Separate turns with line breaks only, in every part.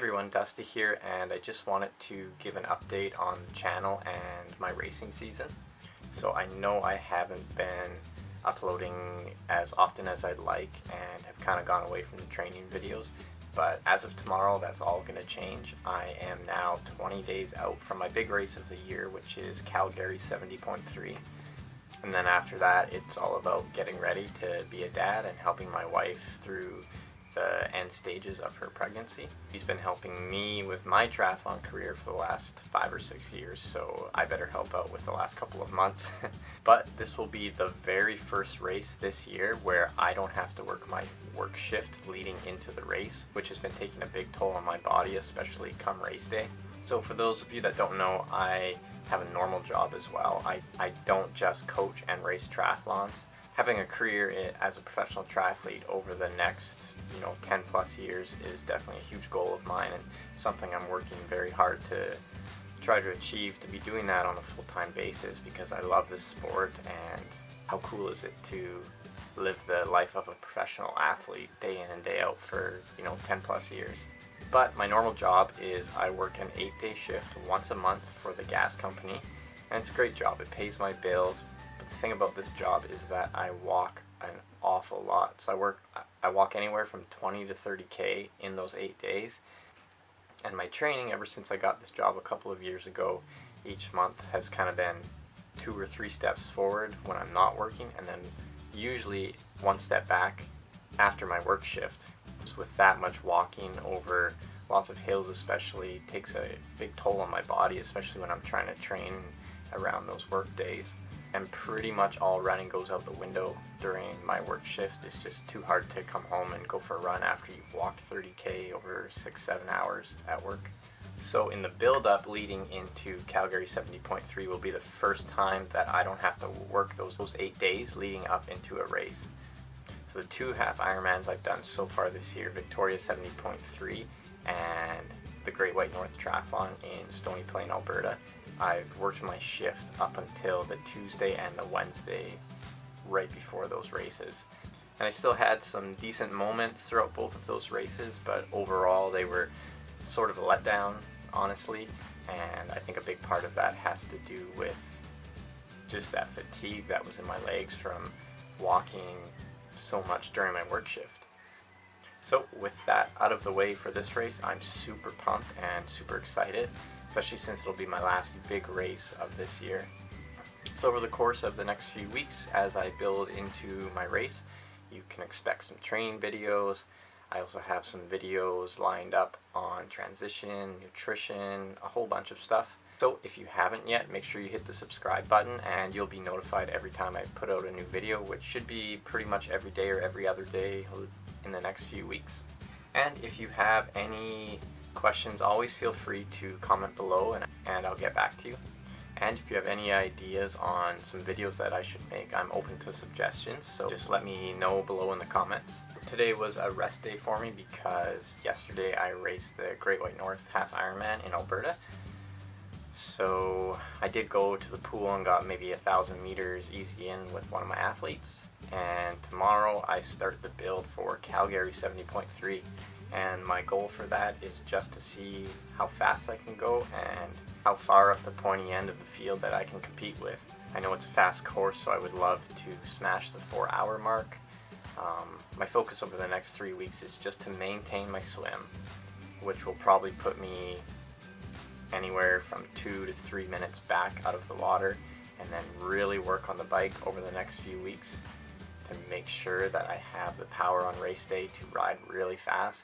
everyone, Dusty here, and I just wanted to give an update on the channel and my racing season. So I know I haven't been uploading as often as I'd like and have kind of gone away from the training videos, but as of tomorrow that's all going to change. I am now 20 days out from my big race of the year, which is Calgary 70.3, and then after that it's all about getting ready to be a dad and helping my wife through the end stages of her pregnancy. She's been helping me with my triathlon career for the last 5 or 6 years, so I better help out with the last couple of months. But this will be the very first race this year where I don't have to work my work shift leading into the race, which has been taking a big toll on my body, especially come race day. So for those of you that don't know, I have a normal job as well. I don't just coach and race triathlons. Having a career as a professional triathlete over the next 10 plus years is definitely a huge goal of mine, and something I'm working very hard to try to achieve, to be doing that on a full-time basis, because I love this sport. And how cool is it to live the life of a professional athlete day in and day out for 10 plus years. But my normal job is I work an 8-day shift once a month for the gas company, and it's a great job. It pays my bills. But the thing about this job is that I walk an awful lot. So I walk anywhere from 20 to 30K in those 8 days. And my training, ever since I got this job a couple of years ago, each month has kind of been 2 or 3 steps forward when I'm not working, and then usually 1 step back after my work shift. Just with that much walking over lots of hills especially takes a big toll on my body, especially when I'm trying to train around those work days. And pretty much all running goes out the window during my work shift. It's just too hard to come home and go for a run after you've walked 30K over 6-7 hours at work. So in the build-up leading into Calgary 70.3 will be the first time that I don't have to work those 8 days leading up into a race. So the 2 half Ironmans I've done so far this year, Victoria 70.3 and the Great White North Triathlon in Stony Plain, Alberta, I've worked my shift up until the Tuesday and the Wednesday right before those races. And I still had some decent moments throughout both of those races, but overall they were sort of a letdown, honestly. And I think a big part of that has to do with just that fatigue that was in my legs from walking so much during my work shift. So with that out of the way for this race, I'm super pumped and super excited, especially since it'll be my last big race of this year. So over the course of the next few weeks, as I build into my race, you can expect some training videos. I also have some videos lined up on transition, nutrition, a whole bunch of stuff. So if you haven't yet, make sure you hit the subscribe button and you'll be notified every time I put out a new video, which should be pretty much every day or every other day in the next few weeks. And if you have any questions, always feel free to comment below and I'll get back to you. And if you have any ideas on some videos that I should make, I'm open to suggestions, so just let me know below in the comments. Today was a rest day for me because yesterday I raced the Great White North Half Ironman in Alberta. So I did go to the pool and got maybe 1,000 meters easy in with one of my athletes. And tomorrow I start the build for Calgary 70.3. And my goal for that is just to see how fast I can go and how far up the pointy end of the field that I can compete with. I know it's a fast course, so I would love to smash the 4-hour mark. My focus over the next 3 weeks is just to maintain my swim, which will probably put me anywhere from 2 to 3 minutes back out of the water, and then really work on the bike over the next few weeks to make sure that I have the power on race day to ride really fast,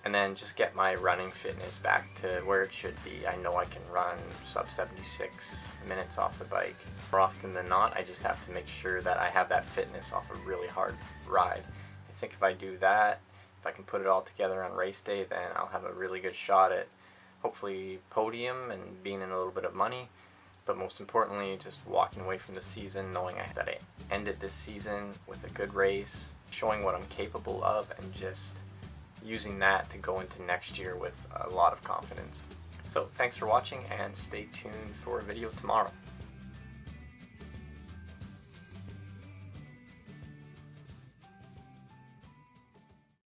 and then just get my running fitness back to where it should be. I know I can run sub 76 minutes off the bike. More often than not, I just have to make sure that I have that fitness off a really hard ride. I think if I do that, if I can put it all together on race day, then I'll have a really good shot at hopefully podium and being in a little bit of money. But most importantly, just walking away from the season knowing that I ended this season with a good race, showing what I'm capable of, and just using that to go into next year with a lot of confidence. So thanks for watching, and stay tuned for a video tomorrow.